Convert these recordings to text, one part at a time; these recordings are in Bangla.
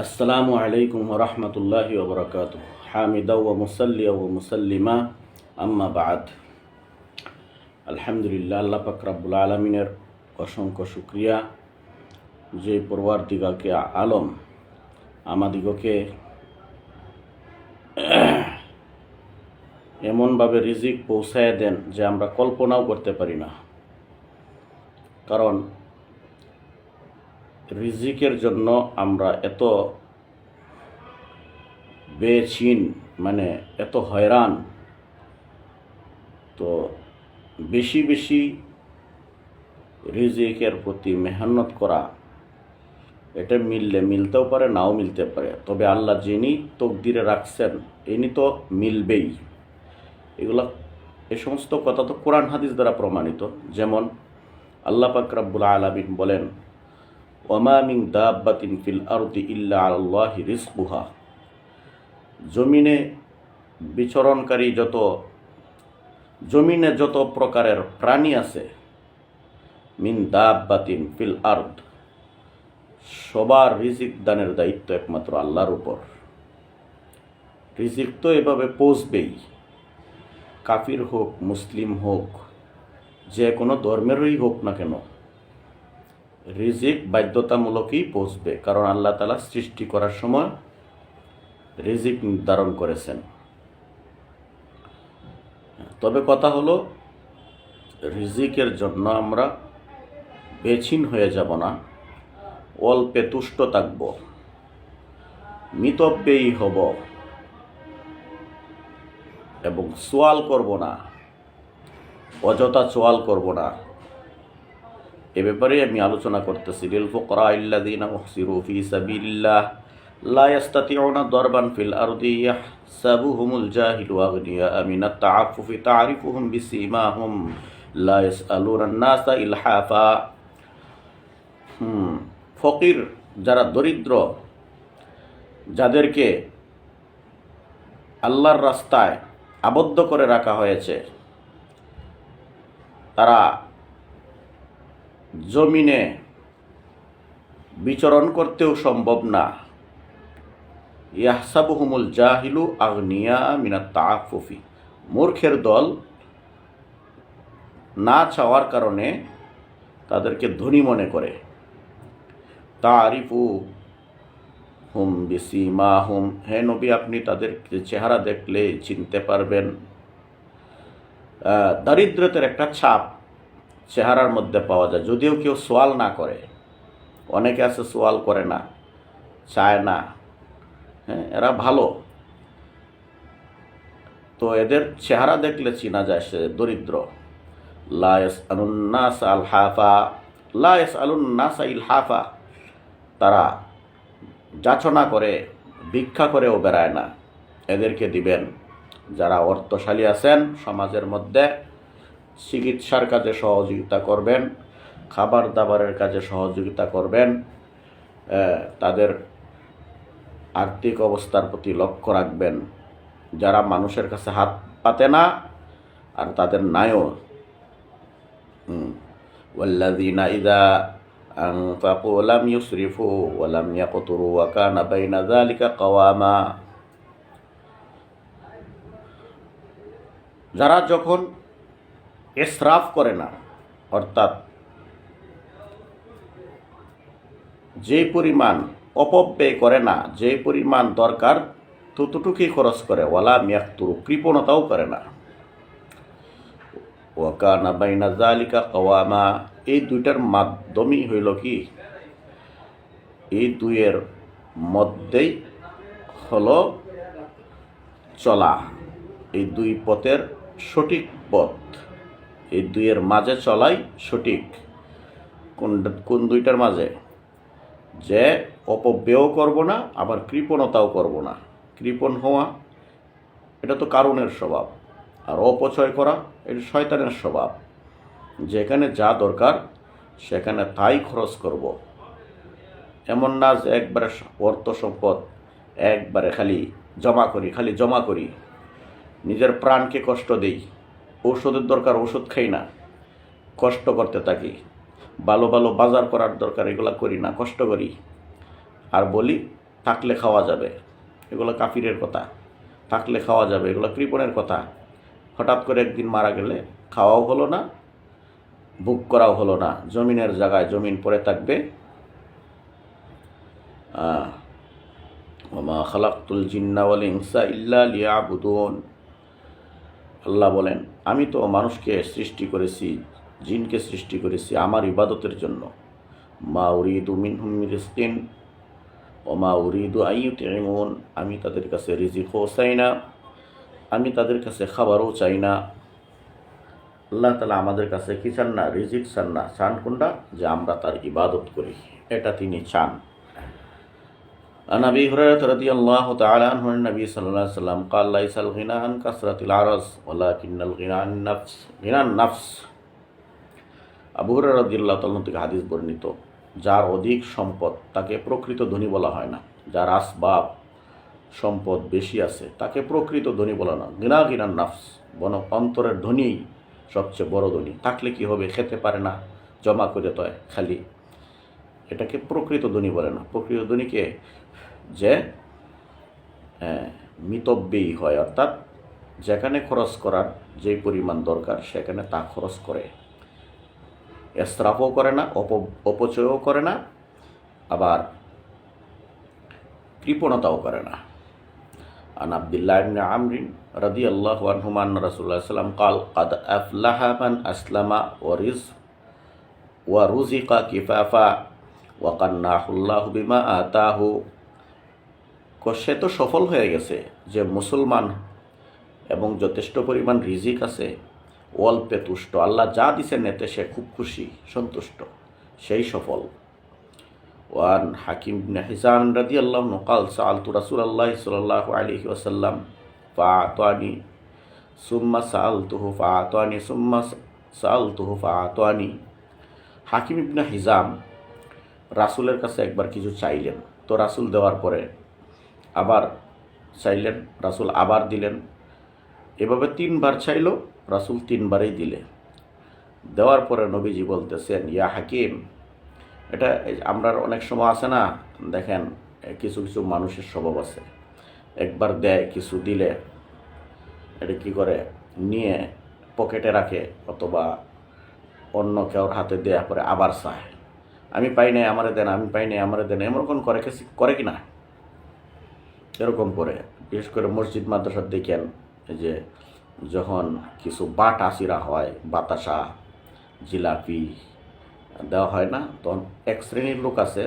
আসসালামু আলাইকুম রহমতুল্লাহি ওবরাকাত। হামিদা ও মুসাল্লিয়া ও মুসাল্লিমা আম্মা বাদ। আলহামদুলিল্লাহ, আল্লাহ পাক রব্বুল আলমিনের অসংখ্য শুক্রিয়া যে পরওয়ারদিগারকে আলম আমাদিগকে এমনভাবে রিজিক পৌঁছায় দেন যে আমরা কল্পনাও করতে পারি না। কারণ রিজিকের জন্য আমরা এত বেচিন, এত হয়রান। তো বেশি বেশি রিজিকের প্রতি মেহনত করা, এটা মিলতেও পারে, নাও মিলতে পারে। তবে আল্লাহ যিনি তকদিরে রাখছেন ইনি তো মিলবেই। এই সমস্ত কথা তো কোরআন হাদিস দ্বারা প্রমাণিত। যেমন আল্লাহ পাক রব্বুল আলামিন বলেন, ওয়ামা মিন দাব্বাতিন ফিল আরদি ইল্লা আলাল্লাহি রিজকুহা। জমিনে বিচরণকারী জমিনে যত প্রকারের প্রাণী আছে, মিন দাব্বাতিন ফিল আরদ, সবার রিজিক দানের দায়িত্ব একমাত্র আল্লাহর উপর। রিজিক তো এভাবে পৌঁছবেই, কাফির হোক মুসলিম হোক, যে কোনো ধর্মেরই হোক না কেন, রিজিক বাধ্যতামূলকই পৌঁছবে। কারণ আল্লাহ তাআলা সৃষ্টি করার সময় রিজিক নির্ধারণ করেছেন। তবে কথা হলো, রিজিকের জন্য আমরা বেচিন হয়ে যাব না, অল্পে তুষ্ট থাকব, মিতব্যয়ী হব এবং সোয়াল করব না, অযথা সোয়াল করব না। এ ব্যাপারে আমি আলোচনা করতেছি। লিল ফুকারা আল্লাযীনা উহসিরু ফি সাবিলিল্লাহ লা ইস্তাতিউনা দারবান ফিল আরদি ইয়াহসাবুহুমুল জাহিলু আগনিয়া মিনাত তাআফফুফি তা'রিফুহুম বিসীমাহুম লা ইয়াসআলুনান নাসা ইলহাফা। ফকির, যারা দরিদ্র, যাদেরকে আল্লাহর রাস্তায় আবদ্ধ করে রাখা হয়েছে, তারা জমিনে বিচরণ করতেও সম্ভব না। ইয়াহসাবুহুমুল জাহিলু আগনিয়া মিনাত তাআফফুফি। মূর্খের দল না চাওয়ার কারণে তাদেরকে ধনী মনে করে। তারিফুহুম বিসীমাহুম, হে নবী আপনি তাদের চেহারা দেখলে চিনতে পারবেন। দারিদ্রতার একটা ছাপ চেহারার মধ্যে পাওয়া যায়, যদিও কেউ সোয়াল না করে। অনেকে আছে সোয়াল করে না, চায় না, এরা ভালো। তো এদের চেহারা দেখলে চেনা যায় সে দরিদ্র। লা ইয়াসআলুন নাসা ইলহাফা, লা ইয়াসআলুন নাসা ইলহাফা, তারা যাচনা করে, ভিক্ষা করেও বেড়ায় না। এদেরকে দিবেন। যারা অর্থশালী আছেন সমাজের মধ্যে, চিকিৎসার কাজে সহযোগিতা করবেন, খাবার দাবারের কাজে সহযোগিতা করবেন, তাদের আর্থিক অবস্থার প্রতি লক্ষ্য রাখবেন। যারা মানুষের কাছে হাত পাতে না আর তাদের নাইও। ওয়াল্লাযীনা ইযা আনফাকু লাম ইউসরিফু ওয়া লাম ইয়াকতুরু ওয়া কানা বাইনা যালিকা কাওয়ামা। যারা যখন ইসরাফ করে না, অর্থাৎ যে পরিমাণ অপব্যয় করে না, যে পরিমাণ দরকার ততটুকুই খরচ করে, ওয়ালা মিয়াকতুরু, কৃপণতাও করে না, ওয়া কানা বাইনা যালিকা কাওয়ামা। এই দুইটার মাধ্যমই হইল কি, এই দুইয়ের মধ্যেই হলো চলা। এই দুই পথের সঠিক পথ, এই দুইয়ের মাঝে চলাই সঠিক। কোন দুইটার মাঝে? যে অপব্যয়ও করব না, আবার কৃপণতাও করব না। কৃপণ হওয়া এটা তো কারণের স্বভাব, আর অপচয় করা এটা শয়তানের স্বভাব। যেখানে যা দরকার সেখানে তাই খরচ করব। এমন না যে একবারে অর্থ সম্পদ একবারে খালি জমা করি, নিজের প্রাণকে কষ্ট দেই। ঔষধের দরকার, ওষুধ খাই না, কষ্ট করতে থাকি। ভালো ভালো বাজার করার দরকার, এগুলো করি না, কষ্ট করি আর বলি থাকলে খাওয়া যাবে, এগুলো কাফিরের কথা। থাকলে খাওয়া যাবে, এগুলো কৃপণের কথা। হঠাৎ করে একদিন মারা গেলে খাওয়াও হলো না, বুক করাও হলো না, জমিনের জায়গায় জমিন পড়ে থাকবে। ওমা খালাকতুল জিন্না ওয়াল ইনসা ইল্লা লিয়াবুদুন। আল্লাহ বলেন, আমি তো মানুষকে সৃষ্টি করেছি, জিনকে সৃষ্টি করেছি আমার ইবাদতের জন্য। মা উরিদু মিনহুম মিন রিজকিন ওমা উরিদু আন ইউতিমুন। আমি তাদের কাছে রিজিকও চাই না, আমি তাদের কাছে খাবারও চাই না। আল্লাহ তাআলা আমাদের কাছে কি চান না? রিজিক চান না। চান কোনটা? যে আমরা তার ইবাদত করি, এটা তিনি চান। عن أبي هريرة رضي الله تعالى عنه عن النبي صلى الله عليه وسلم قال ليس الغنى عن كثرة العرض ولكن الغنى عن النفس غنى النفس। আবু হুরায়রা রাদিয়াল্লাহু তাআলা থেকে হাদিস বর্ণিত, যার অধিক সম্পদ তাকে প্রকৃত ধনী বলা হয় না, যার আসবাব সম্পদ বেশি আছে তাকে প্রকৃত ধনী বলা না। গিনান নাফস, বরং অন্তরের ধনী সবচেয়ে বড় ধনী। থাকলে কি হবে? খেতে পারে না, জমা করে তয় খালি, এটাকে প্রকৃত ধনী বলে না। প্রকৃত ধনীকে যে মিতব্যয়ী হয়, অর্থাৎ যেখানে খরচ করার যে পরিমাণ দরকার সেখানে তা খরচ করে, ইসরাফও করে না, অপচয়ও করে না, আবার কৃপণতাও করে না। আন আব্দুল্লাহ ইবনে আমর রাদিয়াল্লাহু আনহুমা আন্না রাসূলুল্লাহ সাল্লাল্লাহু আলাইহি ওয়াসাল্লাম قال قد أفلح من أسلم ورزق كفافا وقنعه الله بما آتاه। সে তো সফল হয়ে গেছে যে মুসলমান এবং যথেষ্ট পরিমাণ রিজিক আছে, অল্পে তুষ্ট, আল্লাহ যা দিছেন এতে সে খুব খুশি সন্তুষ্ট, সেই সফল। ওয়ান হাকিম ইবনে হিজাম রাদিয়াল্লাহু আনহু قال سألت رسول الله صلى الله عليه وسلم فأعطاني ثم سألته فأعطاني ثم سألته فأعطاني। হাকিম ইবনে হিজাম রাসূলের কাছে একবার কিছু চাইলেন, তো রাসূল দেওয়ার পরে আবার চাইলেন, রাসূল আবার দিলেন। এভাবে 3 বার চাইল, রাসূল 3 বারেই দিলে। দেওয়ার পরে নবীজি বলতেছেন, ইয়া হাকিম, এটা আমরা অনেক সময় আছে না, দেখেন কিছু কিছু মানুষের স্বভাব আছে, একবার দেয়, কিছু দিলে এটা কি করে নিয়ে পকেটে রাখে অথবা অন্য কেউর হাতে দেওয়া পরে আবার চায়, আমি পাই নাই আমারে দেন, আমি পাই নাই আমারে দেন, এমন করে কি না? এরকম করে বিশেষ করে মসজিদ মাদ্রাসা দেখেন যে যখন কিছু বাটাসিরা হয়, বাতাসা জিলাপি দেওয়া হয় না, তখন এক শ্রেণীর লোক আছে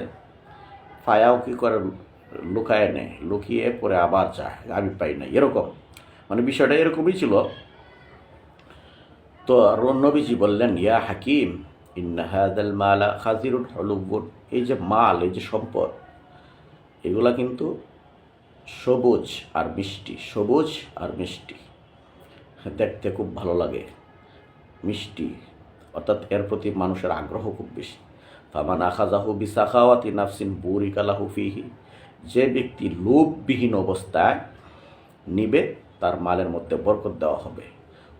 ফায়াও কি করে লুকায় নেয়, লুকিয়ে পরে আবার চায়, আমি পাই নাই। এরকম মানে বিষয়টা এরকমই ছিল। তো নবীজি বললেন, ইয়া হাকিম ইন্না হাযাল মালা খাজিরুন হুলুবুন। এই যে মাল, এই যে সম্পদ, এগুলা কিন্তু সবুজ আর মিষ্টি, সবুজ আর মিষ্টি, দেখতে খুব ভালো লাগে, মিষ্টি, অর্থাৎ এর প্রতি মানুষের আগ্রহ খুব বেশি। ফামান আখাযাহু বিসাখাওয়াতি নাফসিন বুরিকা লাহু ফীহি। যে ব্যক্তি লোভবিহীন অবস্থায় নিবে তার মালের মধ্যে বরকত দেওয়া হবে।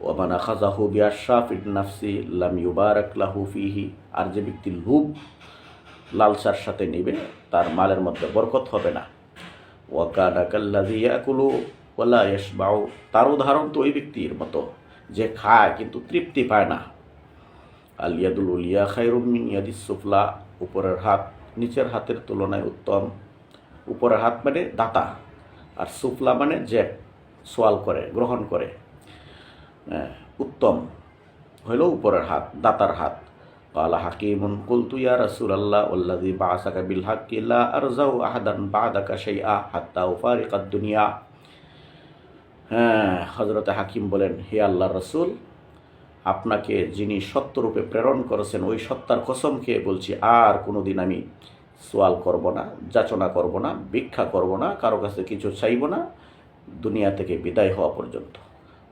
ওয়ামান আখাযাহু বিআশরাফিন নাফসি লাম ইউবারাক লাহু ফীহি। আর যে ব্যক্তি লোভ লালসার সাথে নিবে তার মালের মধ্যে বরকত হবে না। ওয়াকানা কাল্লাযী ইয়াকুলু ওয়া লা ইয়াশবাউ। তার উদাহরণ তো ওই ব্যক্তির মতো যে খায় কিন্তু তৃপ্তি পায় না। আল ইয়াদুল উলিয়া খায়রুম মিন ইয়াদিস সুফলা। উপরের হাত নিচের হাতের তুলনায় উত্তম। উপরের হাত মানে দাতা, আর সুফলা মানে যে সোয়াল করে, গ্রহণ করে, উত্তম হইল উপরের হাত, দাতার হাত। ক্বালা হাকীমুন কুলতু ইয়া রাসূলাল্লাহ ওয়াল্লাযী বা'আসাকা বিল হাক্কি লা আরজাউ আহাদান বা'দাকা শাইআ হাত্তা উফারিকাদ দুনিয়া। হযরতে হাকিম বলেন, হে আল্লাহর রাসূল, আপনাকে যিনি সত্যরূপে প্রেরণ করেছেন ওই সত্তার কসম খেয়ে বলছি, আর কোনোদিন আমি সোয়াল করব না, যাচনা করব না, ভিক্ষা করব না, কারো কাছে কিছু চাইব না দুনিয়া থেকে বিদায় হওয়া পর্যন্ত।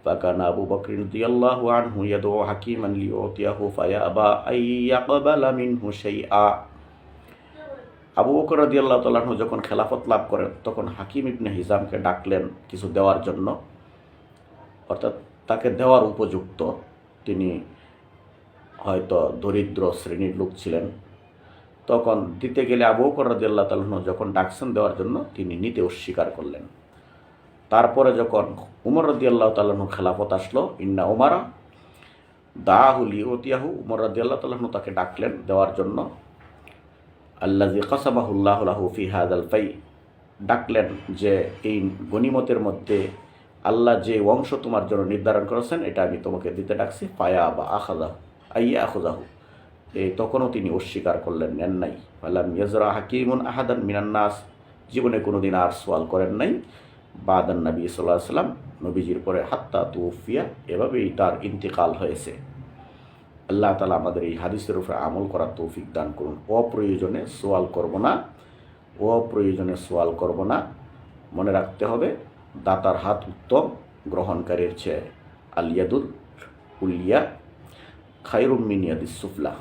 ফাকানা আবু বকর রাদিয়াল্লাহু আনহু ইয়াদউ হাকিমান লিউতিয়াহু ফায়াবা আইয়াকবালা মিনহু শাইআ। আবু বকর রাদিয়াল্লাহু তাআলা আনহু যখন খেলাফত লাভ করেন তখন হাকিম ইবনে হিজামকে ডাকলেন কিছু দেওয়ার জন্য, অর্থাৎ তাকে দেওয়ার উপযুক্ত, তিনি হয়তো দরিদ্র শ্রেণীর লোক ছিলেন। তখন দিতে গেলে আবু বকর রাদিয়াল্লাহু তাআলা আনহু যখন ডাকছেন দেওয়ার জন্য তিনি নিতে অস্বীকার করলেন। তারপরে যখন উমর রাদিয়াল্লাহু তাআলা আনহু খেলাফত আসলো, ইন্না উমারা দাহুল ইউতিয়াহু, উমর রাদিয়াল্লাহু তাআলা আনহু তাকে ডাকলেন দেওয়ার জন্য। আল্লাযী কাসামাহুল্লাহু লাহু ফি হাযাল ফাই, ডাকলেন যে এই গনিমতের মধ্যে আল্লাহ যে অংশ তোমার জন্য নির্ধারণ করেছেন এটা আমি তোমাকে দিতে ডাকছি। ফায়া বা আখাযাহু আইয়া আখাযাহু, তখনও তিনি অস্বীকার করলেন, নেন নাই। ফালাম ইয়াজরা হাকিমুন আহাদান মিনান নাস, জীবনে কোনোদিন আর সওয়াল করেন নাই বাদান নবী সাল্লাল্লাহু আলাইহি ওয়াসাল্লাম, নবীজির পরে হাত্তা তুফিয়া, এভাবেই তার ইন্তেকাল হয়েছে। আল্লাহ তাআলা আমাদের এই হাদিসের উপরে আমল করার তৌফিক দান করুন। অপ্রয়োজনে সওয়াল করব না, অপ্রয়োজনে সওয়াল করব না। মনে রাখতে হবে দাতার হাত উত্তম, গ্রহণকারীর চেয়ে আল ইয়াদুল উলিয়া খায়রুম মিন ইয়াদিস সুফলা।